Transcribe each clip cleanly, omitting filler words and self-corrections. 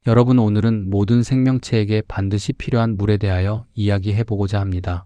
여러분, 오늘은 모든 생명체에게 반드시 필요한 물에 대하여 이야기해 보고자 합니다.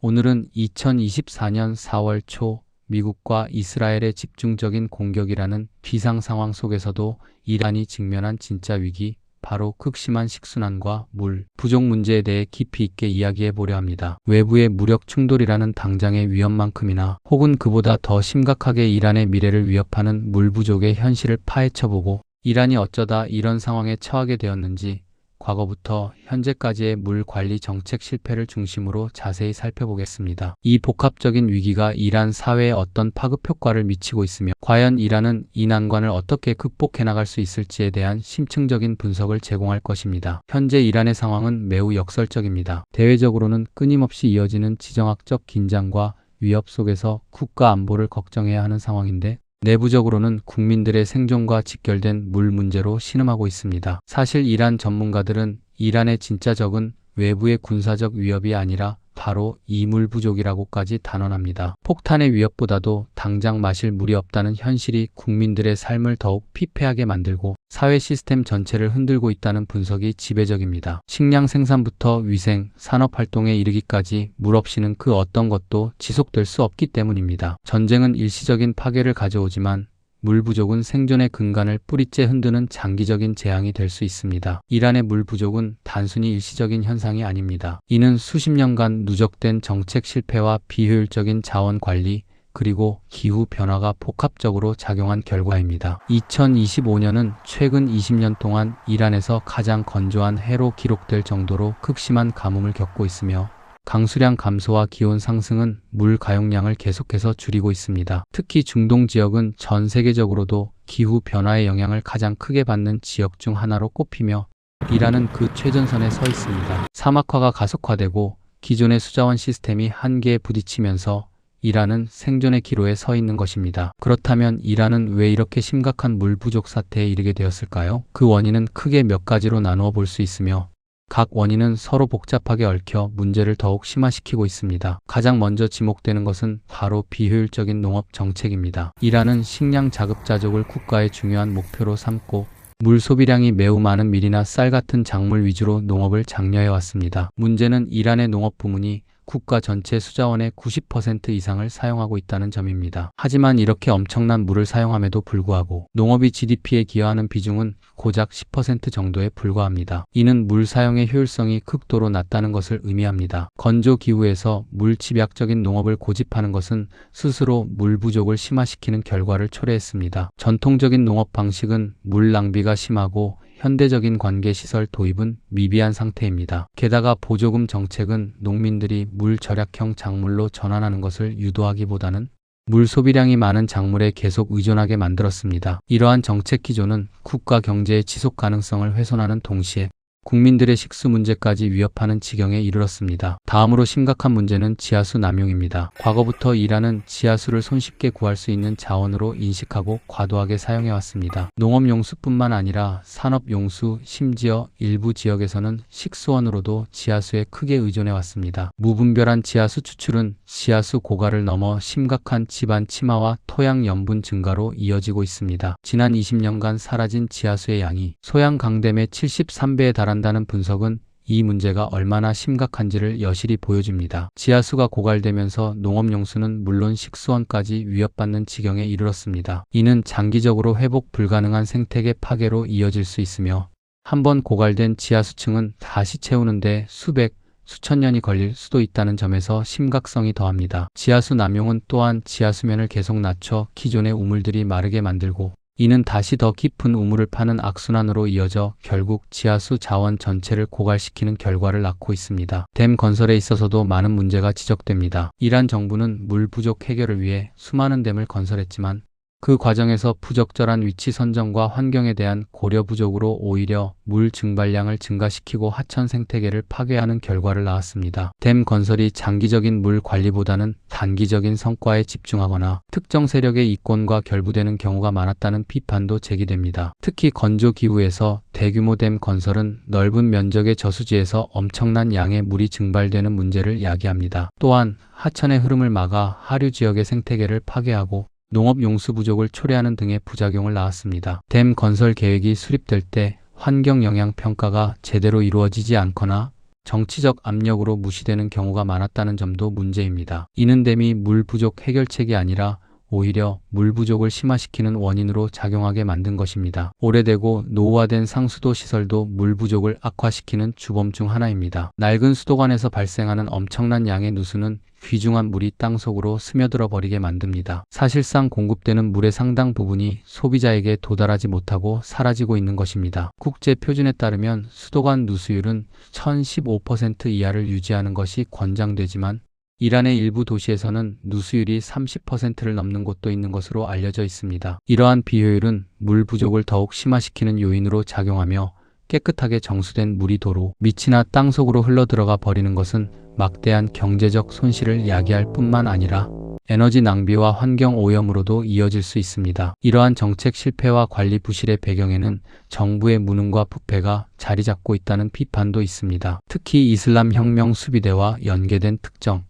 오늘은 2024년 4월 초 미국과 이스라엘의 집중적인 공격이라는 비상 상황 속에서도 이란이 직면한 진짜 위기, 바로 극심한 식순환과 물 부족 문제에 대해 깊이 있게 이야기해 보려 합니다. 외부의 무력 충돌이라는 당장의 위험만큼이나 혹은 그보다 더 심각하게 이란의 미래를 위협하는 물 부족의 현실을 파헤쳐보고 이란이 어쩌다 이런 상황에 처하게 되었는지 과거부터 현재까지의 물 관리 정책 실패를 중심으로 자세히 살펴보겠습니다. 이 복합적인 위기가 이란 사회에 어떤 파급 효과를 미치고 있으며 과연 이란은 이 난관을 어떻게 극복해 나갈 수 있을지에 대한 심층적인 분석을 제공할 것입니다. 현재 이란의 상황은 매우 역설적입니다. 대외적으로는 끊임없이 이어지는 지정학적 긴장과 위협 속에서 국가 안보를 걱정해야 하는 상황인데 내부적으로는 국민들의 생존과 직결된 물 문제로 신음하고 있습니다. 사실 이란 전문가들은 이란의 진짜 적은 외부의 군사적 위협이 아니라 바로 이 물 부족이라고까지 단언합니다. 폭탄의 위협보다도 당장 마실 물이 없다는 현실이 국민들의 삶을 더욱 피폐하게 만들고 사회 시스템 전체를 흔들고 있다는 분석이 지배적입니다. 식량 생산부터 위생, 산업 활동에 이르기까지 물 없이는 그 어떤 것도 지속될 수 없기 때문입니다. 전쟁은 일시적인 파괴를 가져오지만 물 부족은 생존의 근간을 뿌리째 흔드는 장기적인 재앙이 될 수 있습니다. 이란의 물 부족은 단순히 일시적인 현상이 아닙니다. 이는 수십 년간 누적된 정책 실패와 비효율적인 자원 관리, 그리고 기후 변화가 복합적으로 작용한 결과입니다. 2025년은 최근 20년 동안 이란에서 가장 건조한 해로 기록될 정도로 극심한 가뭄을 겪고 있으며 강수량 감소와 기온 상승은 물 가용량을 계속해서 줄이고 있습니다. 특히 중동 지역은 전 세계적으로도 기후 변화의 영향을 가장 크게 받는 지역 중 하나로 꼽히며 이란은 그 최전선에 서 있습니다. 사막화가 가속화되고 기존의 수자원 시스템이 한계에 부딪히면서 이란은 생존의 기로에 서 있는 것입니다. 그렇다면 이란은 왜 이렇게 심각한 물 부족 사태에 이르게 되었을까요? 그 원인은 크게 몇 가지로 나누어 볼 수 있으며 각 원인은 서로 복잡하게 얽혀 문제를 더욱 심화시키고 있습니다. 가장 먼저 지목되는 것은 바로 비효율적인 농업 정책입니다. 이란은 식량 자급자족을 국가의 중요한 목표로 삼고 물 소비량이 매우 많은 밀이나 쌀 같은 작물 위주로 농업을 장려해 왔습니다. 문제는 이란의 농업 부문이 국가 전체 수자원의 90% 이상을 사용하고 있다는 점입니다. 하지만 이렇게 엄청난 물을 사용함에도 불구하고 농업이 GDP에 기여하는 비중은 고작 10% 정도에 불과합니다. 이는 물 사용의 효율성이 극도로 낮다는 것을 의미합니다. 건조 기후에서 물 집약적인 농업을 고집하는 것은 스스로 물 부족을 심화시키는 결과를 초래했습니다. 전통적인 농업 방식은 물 낭비가 심하고 현대적인 관계시설 도입은 미비한 상태입니다. 게다가 보조금 정책은 농민들이 물 절약형 작물로 전환하는 것을 유도하기보다는 물 소비량이 많은 작물에 계속 의존하게 만들었습니다. 이러한 정책 기조는 국가 경제의 지속 가능성을 훼손하는 동시에 국민들의 식수 문제까지 위협하는 지경에 이르렀습니다. 다음으로 심각한 문제는 지하수 남용입니다. 과거부터 이란은 지하수를 손쉽게 구할 수 있는 자원으로 인식하고 과도하게 사용해왔습니다. 농업용수뿐만 아니라 산업용수, 심지어 일부 지역에서는 식수원으로도 지하수에 크게 의존해왔습니다. 무분별한 지하수 추출은 지하수 고갈을 넘어 심각한 지반 침하와 토양 염분 증가로 이어지고 있습니다. 지난 20년간 사라진 지하수의 양이 소양 강댐의 73배에 달한다는 분석은 이 문제가 얼마나 심각한지를 여실히 보여줍니다. 지하수가 고갈되면서 농업용수는 물론 식수원까지 위협받는 지경에 이르렀습니다. 이는 장기적으로 회복 불가능한 생태계 파괴로 이어질 수 있으며 한번 고갈된 지하수층은 다시 채우는데 수천 년이 걸릴 수도 있다는 점에서 심각성이 더합니다. 지하수 남용은 또한 지하수면을 계속 낮춰 기존의 우물들이 마르게 만들고 이는 다시 더 깊은 우물을 파는 악순환으로 이어져 결국 지하수 자원 전체를 고갈시키는 결과를 낳고 있습니다. 댐 건설에 있어서도 많은 문제가 지적됩니다. 이란 정부는 물 부족 해결을 위해 수많은 댐을 건설했지만 그 과정에서 부적절한 위치 선정과 환경에 대한 고려 부족으로 오히려 물 증발량을 증가시키고 하천 생태계를 파괴하는 결과를 낳았습니다. 댐 건설이 장기적인 물 관리보다는 단기적인 성과에 집중하거나 특정 세력의 이권과 결부되는 경우가 많았다는 비판도 제기됩니다. 특히 건조 기후에서 대규모 댐 건설은 넓은 면적의 저수지에서 엄청난 양의 물이 증발되는 문제를 야기합니다. 또한 하천의 흐름을 막아 하류 지역의 생태계를 파괴하고 농업 용수 부족을 초래하는 등의 부작용을 낳았습니다. 댐 건설 계획이 수립될 때 환경 영향 평가가 제대로 이루어지지 않거나 정치적 압력으로 무시되는 경우가 많았다는 점도 문제입니다. 이는 댐이 물 부족 해결책이 아니라 오히려 물 부족을 심화시키는 원인으로 작용하게 만든 것입니다. 오래되고 노후화된 상수도 시설도 물 부족을 악화시키는 주범 중 하나입니다. 낡은 수도관에서 발생하는 엄청난 양의 누수는 귀중한 물이 땅속으로 스며들어 버리게 만듭니다. 사실상 공급되는 물의 상당 부분이 소비자에게 도달하지 못하고 사라지고 있는 것입니다. 국제 표준에 따르면 수도관 누수율은 1015% 이하를 유지하는 것이 권장되지만 이란의 일부 도시에서는 누수율이 30%를 넘는 곳도 있는 것으로 알려져 있습니다. 이러한 비효율은 물 부족을 더욱 심화시키는 요인으로 작용하며 깨끗하게 정수된 물이 도로, 밑이나 땅속으로 흘러들어가 버리는 것은 막대한 경제적 손실을 야기할 뿐만 아니라 에너지 낭비와 환경 오염으로도 이어질 수 있습니다. 이러한 정책 실패와 관리 부실의 배경에는 정부의 무능과 부패가 자리 잡고 있다는 비판도 있습니다. 특히 이슬람 혁명 수비대와 연계된 특정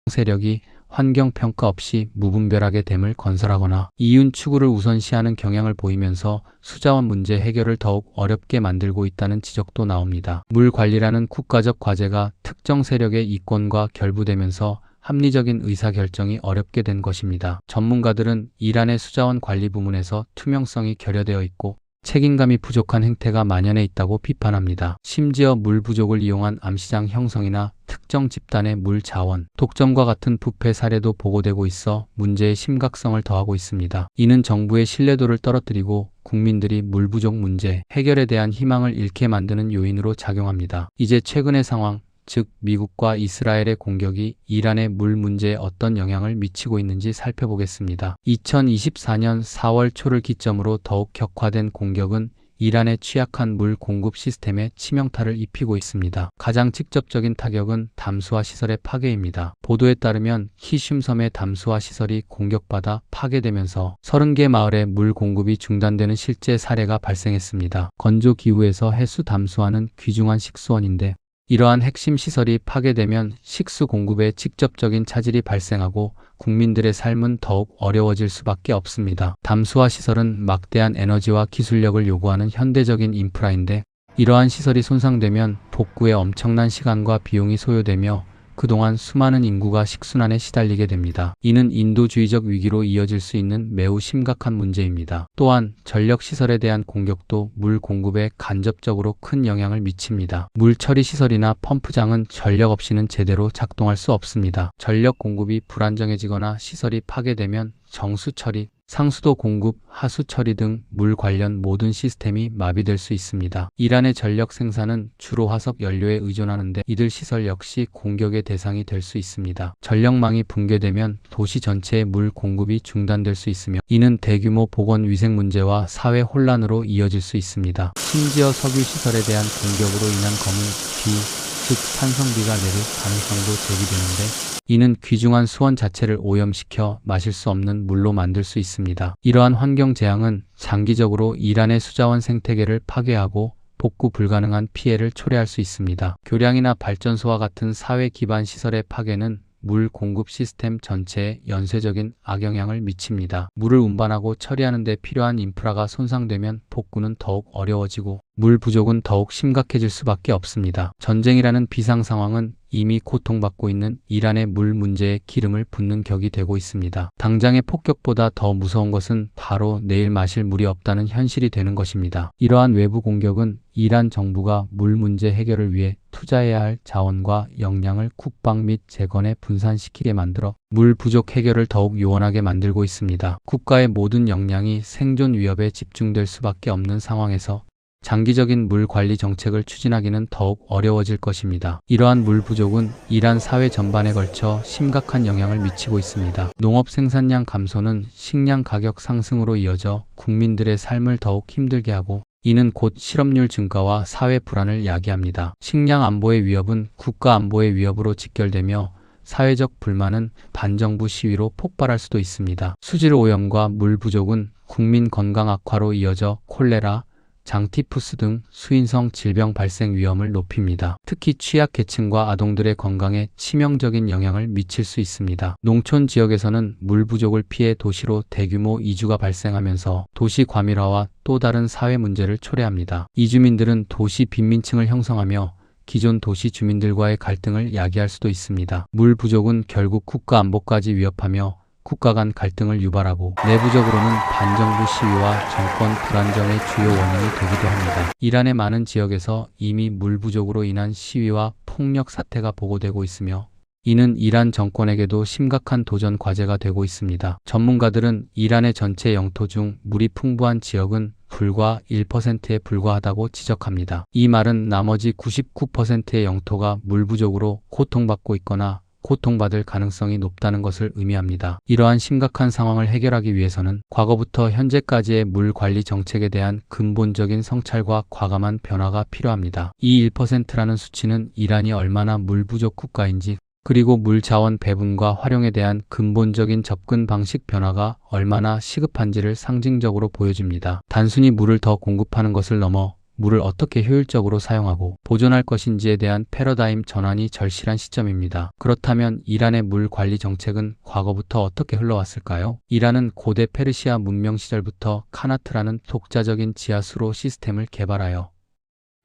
세력이 환경평가 없이 무분별하게 댐을 건설하거나 이윤 추구를 우선시하는 경향을 보이면서 수자원 문제 해결을 더욱 어렵게 만들고 있다는 지적도 나옵니다. 물 관리라는 국가적 과제가 특정 세력의 이권과 결부되면서 합리적인 의사결정이 어렵게 된 것입니다. 전문가들은 이란의 수자원 관리 부문에서 투명성이 결여되어 있고 책임감이 부족한 행태가 만연해 있다고 비판합니다. 심지어 물 부족을 이용한 암시장 형성이나 특정 집단의 물 자원, 독점과 같은 부패 사례도 보고되고 있어 문제의 심각성을 더하고 있습니다. 이는 정부의 신뢰도를 떨어뜨리고 국민들이 물 부족 문제 해결에 대한 희망을 잃게 만드는 요인으로 작용합니다. 이제 최근의 상황, 즉 미국과 이스라엘의 공격이 이란의 물 문제에 어떤 영향을 미치고 있는지 살펴보겠습니다. 2024년 4월 초를 기점으로 더욱 격화된 공격은 이란의 취약한 물 공급 시스템에 치명타를 입히고 있습니다. 가장 직접적인 타격은 담수화 시설의 파괴입니다. 보도에 따르면 히슘섬의 담수화 시설이 공격받아 파괴되면서 30개 마을의 물 공급이 중단되는 실제 사례가 발생했습니다. 건조 기후에서 해수 담수화는 귀중한 식수원인데 이러한 핵심 시설이 파괴되면 식수 공급에 직접적인 차질이 발생하고 국민들의 삶은 더욱 어려워질 수밖에 없습니다. 담수화 시설은 막대한 에너지와 기술력을 요구하는 현대적인 인프라인데 이러한 시설이 손상되면 복구에 엄청난 시간과 비용이 소요되며 그동안 수많은 인구가 식순환에 시달리게 됩니다. 이는 인도주의적 위기로 이어질 수 있는 매우 심각한 문제입니다. 또한 전력시설에 대한 공격도 물 공급에 간접적으로 큰 영향을 미칩니다. 물 처리 시설이나 펌프장은 전력 없이는 제대로 작동할 수 없습니다. 전력 공급이 불안정해지거나 시설이 파괴되면 정수 처리, 상수도 공급, 하수 처리 등 물 관련 모든 시스템이 마비될 수 있습니다. 이란의 전력 생산은 주로 화석 연료에 의존하는데 이들 시설 역시 공격의 대상이 될 수 있습니다. 전력망이 붕괴되면 도시 전체의 물 공급이 중단될 수 있으며 이는 대규모 보건 위생 문제와 사회 혼란으로 이어질 수 있습니다. 심지어 석유 시설에 대한 공격으로 인한 검은 비, 즉 산성비가 내릴 가능성도 제기되는데 이는 귀중한 수원 자체를 오염시켜 마실 수 없는 물로 만들 수 있습니다. 이러한 환경 재앙은 장기적으로 이란의 수자원 생태계를 파괴하고 복구 불가능한 피해를 초래할 수 있습니다. 교량이나 발전소와 같은 사회 기반 시설의 파괴는 물 공급 시스템 전체에 연쇄적인 악영향을 미칩니다. 물을 운반하고 처리하는 데 필요한 인프라가 손상되면 복구는 더욱 어려워지고 물 부족은 더욱 심각해질 수밖에 없습니다. 전쟁이라는 비상 상황은 이미 고통받고 있는 이란의 물 문제에 기름을 붓는 격이 되고 있습니다. 당장의 폭격보다 더 무서운 것은 바로 내일 마실 물이 없다는 현실이 되는 것입니다. 이러한 외부 공격은 이란 정부가 물 문제 해결을 위해 투자해야 할 자원과 역량을 국방 및 재건에 분산시키게 만들어 물 부족 해결을 더욱 요원하게 만들고 있습니다. 국가의 모든 역량이 생존 위협에 집중될 수밖에 없는 상황에서 장기적인 물 관리 정책을 추진하기는 더욱 어려워질 것입니다. 이러한 물 부족은 이란 사회 전반에 걸쳐 심각한 영향을 미치고 있습니다. 농업 생산량 감소는 식량 가격 상승으로 이어져 국민들의 삶을 더욱 힘들게 하고 이는 곧 실업률 증가와 사회 불안을 야기합니다. 식량 안보의 위협은 국가 안보의 위협으로 직결되며 사회적 불만은 반정부 시위로 폭발할 수도 있습니다. 수질 오염과 물 부족은 국민 건강 악화로 이어져 콜레라, 장티푸스 등 수인성 질병 발생 위험을 높입니다. 특히 취약계층과 아동들의 건강에 치명적인 영향을 미칠 수 있습니다. 농촌 지역에서는 물 부족을 피해 도시로 대규모 이주가 발생하면서 도시 과밀화와 또 다른 사회 문제를 초래합니다. 이주민들은 도시 빈민층을 형성하며 기존 도시 주민들과의 갈등을 야기할 수도 있습니다. 물 부족은 결국 국가 안보까지 위협하며 국가 간 갈등을 유발하고 내부적으로는 반정부 시위와 정권 불안정의 주요 원인이 되기도 합니다. 이란의 많은 지역에서 이미 물 부족으로 인한 시위와 폭력 사태가 보고되고 있으며 이는 이란 정권에게도 심각한 도전 과제가 되고 있습니다. 전문가들은 이란의 전체 영토 중 물이 풍부한 지역은 불과 1%에 불과하다고 지적합니다. 이 말은 나머지 99%의 영토가 물 부족으로 고통받고 있거나 고통받을 가능성이 높다는 것을 의미합니다. 이러한 심각한 상황을 해결하기 위해서는 과거부터 현재까지의 물 관리 정책에 대한 근본적인 성찰과 과감한 변화가 필요합니다. 이 1%라는 수치는 이란이 얼마나 물 부족 국가인지 그리고 물 자원 배분과 활용에 대한 근본적인 접근 방식 변화가 얼마나 시급한지를 상징적으로 보여줍니다. 단순히 물을 더 공급하는 것을 넘어 물을 어떻게 효율적으로 사용하고 보존할 것인지에 대한 패러다임 전환이 절실한 시점입니다. 그렇다면 이란의 물 관리 정책은 과거부터 어떻게 흘러왔을까요? 이란은 고대 페르시아 문명 시절부터 카나트라는 독자적인 지하수로 시스템을 개발하여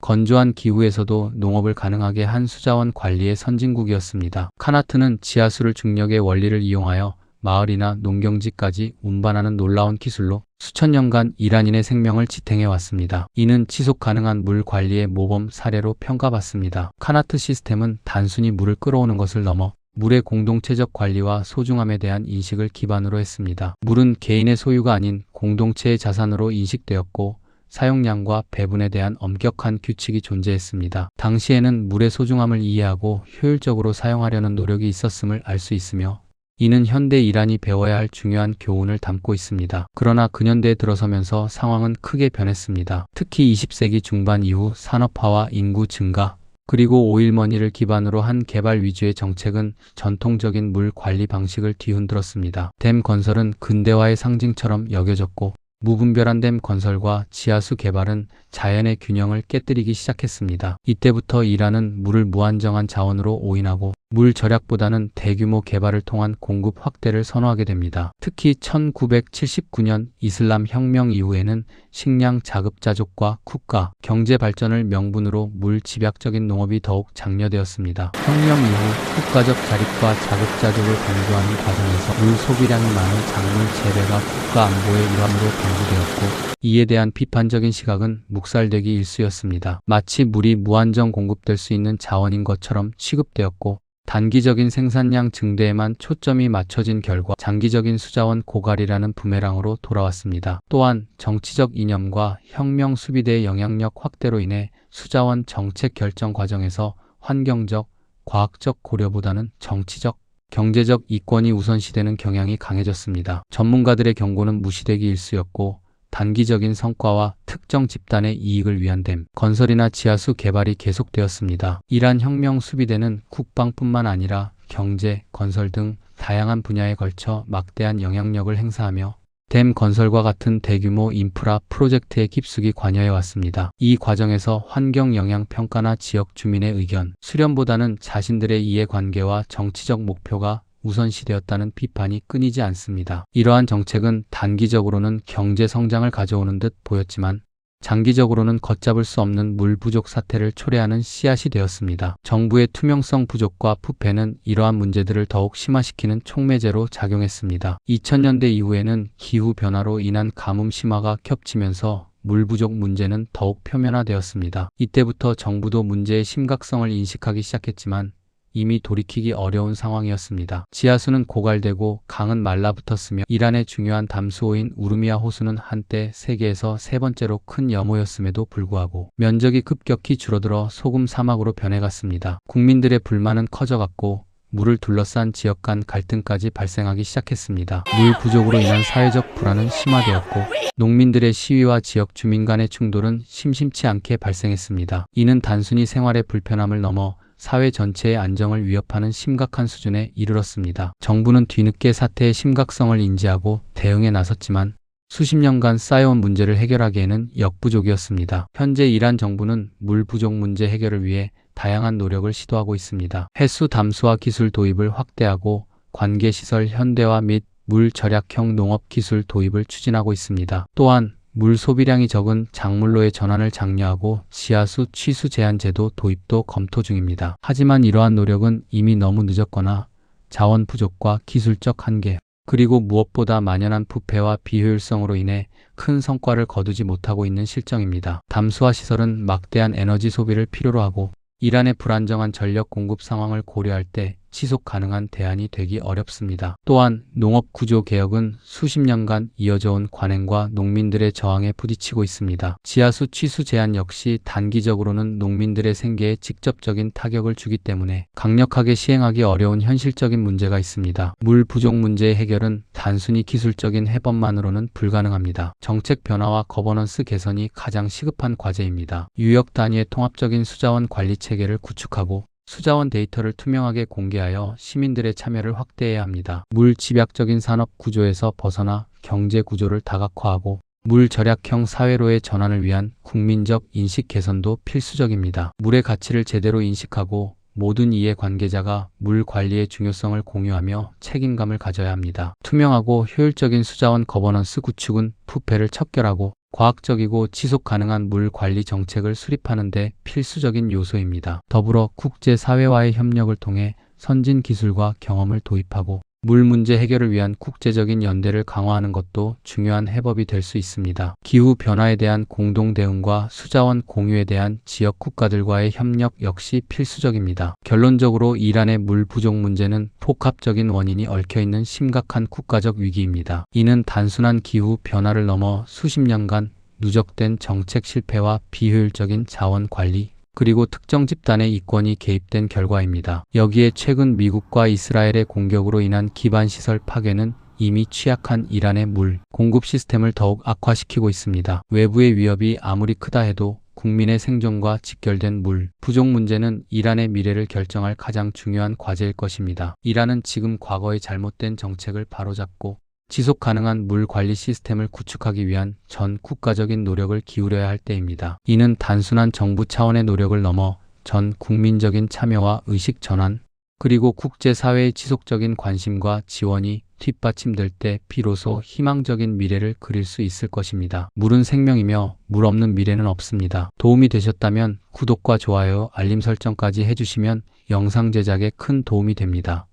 건조한 기후에서도 농업을 가능하게 한 수자원 관리의 선진국이었습니다. 카나트는 지하수를 중력의 원리를 이용하여 마을이나 농경지까지 운반하는 놀라운 기술로 수천 년간 이란인의 생명을 지탱해 왔습니다. 이는 지속 가능한 물 관리의 모범 사례로 평가받습니다. 카나트 시스템은 단순히 물을 끌어오는 것을 넘어 물의 공동체적 관리와 소중함에 대한 인식을 기반으로 했습니다. 물은 개인의 소유가 아닌 공동체의 자산으로 인식되었고 사용량과 배분에 대한 엄격한 규칙이 존재했습니다. 당시에는 물의 소중함을 이해하고 효율적으로 사용하려는 노력이 있었음을 알 수 있으며 이는 현대 이란이 배워야 할 중요한 교훈을 담고 있습니다. 그러나 근현대에 들어서면서 상황은 크게 변했습니다. 특히 20세기 중반 이후 산업화와 인구 증가, 그리고 오일머니를 기반으로 한 개발 위주의 정책은 전통적인 물 관리 방식을 뒤흔들었습니다. 댐 건설은 근대화의 상징처럼 여겨졌고 무분별한 댐 건설과 지하수 개발은 자연의 균형을 깨뜨리기 시작했습니다. 이때부터 이란은 물을 무한정한 자원으로 오인하고 물 절약보다는 대규모 개발을 통한 공급 확대를 선호하게 됩니다. 특히 1979년 이슬람 혁명 이후에는 식량 자급자족과 국가 경제 발전을 명분으로 물 집약적인 농업이 더욱 장려되었습니다. 혁명 이후 국가적 자립과 자급자족을 강조하는 과정에서 물 소비량이 많은 작물 재배가 국가 안보의 일환으로 강조되었고 이에 대한 비판적인 시각은 묵살되기 일쑤였습니다. 마치 물이 무한정 공급될 수 있는 자원인 것처럼 취급되었고 단기적인 생산량 증대에만 초점이 맞춰진 결과 장기적인 수자원 고갈이라는 부메랑으로 돌아왔습니다. 또한 정치적 이념과 혁명 수비대의 영향력 확대로 인해 수자원 정책 결정 과정에서 환경적, 과학적 고려보다는 정치적, 경제적 이권이 우선시되는 경향이 강해졌습니다. 전문가들의 경고는 무시되기 일쑤였고 단기적인 성과와 특정 집단의 이익을 위한 댐 건설이나 지하수 개발이 계속되었습니다. 이란 혁명 수비대는 국방뿐만 아니라 경제, 건설 등 다양한 분야에 걸쳐 막대한 영향력을 행사하며 댐 건설과 같은 대규모 인프라 프로젝트에 깊숙이 관여해 왔습니다. 이 과정에서 환경 영향 평가나 지역 주민의 의견, 수렴보다는 자신들의 이해관계와 정치적 목표가 우선시되었다는 비판이 끊이지 않습니다. 이러한 정책은 단기적으로는 경제 성장을 가져오는 듯 보였지만 장기적으로는 걷잡을 수 없는 물 부족 사태를 초래하는 씨앗이 되었습니다. 정부의 투명성 부족과 부패는 이러한 문제들을 더욱 심화시키는 촉매제로 작용했습니다. 2000년대 이후에는 기후변화로 인한 가뭄 심화가 겹치면서 물 부족 문제는 더욱 표면화되었습니다. 이때부터 정부도 문제의 심각성을 인식하기 시작했지만 이미 돌이키기 어려운 상황이었습니다. 지하수는 고갈되고 강은 말라붙었으며 이란의 중요한 담수호인 우르미아 호수는 한때 세계에서 세 번째로 큰 염호였음에도 불구하고 면적이 급격히 줄어들어 소금 사막으로 변해갔습니다. 국민들의 불만은 커져갔고 물을 둘러싼 지역 간 갈등까지 발생하기 시작했습니다. 물 부족으로 인한 사회적 불안은 심화되었고 농민들의 시위와 지역 주민 간의 충돌은 심심치 않게 발생했습니다. 이는 단순히 생활의 불편함을 넘어 사회 전체의 안정을 위협하는 심각한 수준에 이르렀습니다. 정부는 뒤늦게 사태의 심각성을 인지하고 대응에 나섰지만 수십 년간 쌓여온 문제를 해결하기에는 역부족이었습니다. 현재 이란 정부는 물 부족 문제 해결을 위해 다양한 노력을 시도하고 있습니다. 해수 담수화 기술 도입을 확대하고 관계시설 현대화 및 물 절약형 농업 기술 도입을 추진하고 있습니다. 또한 물 소비량이 적은 작물로의 전환을 장려하고 지하수 취수 제한 제도 도입도 검토 중입니다. 하지만 이러한 노력은 이미 너무 늦었거나 자원 부족과 기술적 한계, 그리고 무엇보다 만연한 부패와 비효율성으로 인해 큰 성과를 거두지 못하고 있는 실정입니다. 담수화 시설은 막대한 에너지 소비를 필요로 하고 이란의 불안정한 전력 공급 상황을 고려할 때 지속 가능한 대안이 되기 어렵습니다. 또한 농업 구조 개혁은 수십 년간 이어져 온 관행과 농민들의 저항에 부딪히고 있습니다. 지하수 취수 제한 역시 단기적으로는 농민들의 생계에 직접적인 타격을 주기 때문에 강력하게 시행하기 어려운 현실적인 문제가 있습니다. 물 부족 문제의 해결은 단순히 기술적인 해법만으로는 불가능합니다. 정책 변화와 거버넌스 개선이 가장 시급한 과제입니다. 유역 단위의 통합적인 수자원 관리 체계를 구축하고 수자원 데이터를 투명하게 공개하여 시민들의 참여를 확대해야 합니다. 물 집약적인 산업 구조에서 벗어나 경제 구조를 다각화하고 물 절약형 사회로의 전환을 위한 국민적 인식 개선도 필수적입니다. 물의 가치를 제대로 인식하고 모든 이해관계자가 물 관리의 중요성을 공유하며 책임감을 가져야 합니다. 투명하고 효율적인 수자원 거버넌스 구축은 부패를 척결하고 과학적이고 지속 가능한 물 관리 정책을 수립하는 데 필수적인 요소입니다. 더불어 국제사회와의 협력을 통해 선진 기술과 경험을 도입하고 물 문제 해결을 위한 국제적인 연대를 강화하는 것도 중요한 해법이 될 수 있습니다. 기후 변화에 대한 공동 대응과 수자원 공유에 대한 지역 국가들과의 협력 역시 필수적입니다. 결론적으로 이란의 물 부족 문제는 복합적인 원인이 얽혀 있는 심각한 국가적 위기입니다. 이는 단순한 기후 변화를 넘어 수십 년간 누적된 정책 실패와 비효율적인 자원 관리, 그리고 특정 집단의 이권이 개입된 결과입니다. 여기에 최근 미국과 이스라엘의 공격으로 인한 기반시설 파괴는 이미 취약한 이란의 물 공급 시스템을 더욱 악화시키고 있습니다. 외부의 위협이 아무리 크다 해도 국민의 생존과 직결된 물 부족 문제는 이란의 미래를 결정할 가장 중요한 과제일 것입니다. 이란은 지금 과거의 잘못된 정책을 바로잡고 지속 가능한 물 관리 시스템을 구축하기 위한 전 국가적인 노력을 기울여야 할 때입니다. 이는 단순한 정부 차원의 노력을 넘어 전 국민적인 참여와 의식 전환, 그리고 국제사회의 지속적인 관심과 지원이 뒷받침될 때 비로소 희망적인 미래를 그릴 수 있을 것입니다. 물은 생명이며 물 없는 미래는 없습니다. 도움이 되셨다면 구독과 좋아요, 알림 설정까지 해주시면 영상 제작에 큰 도움이 됩니다.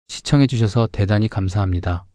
시청해주셔서 대단히 감사합니다.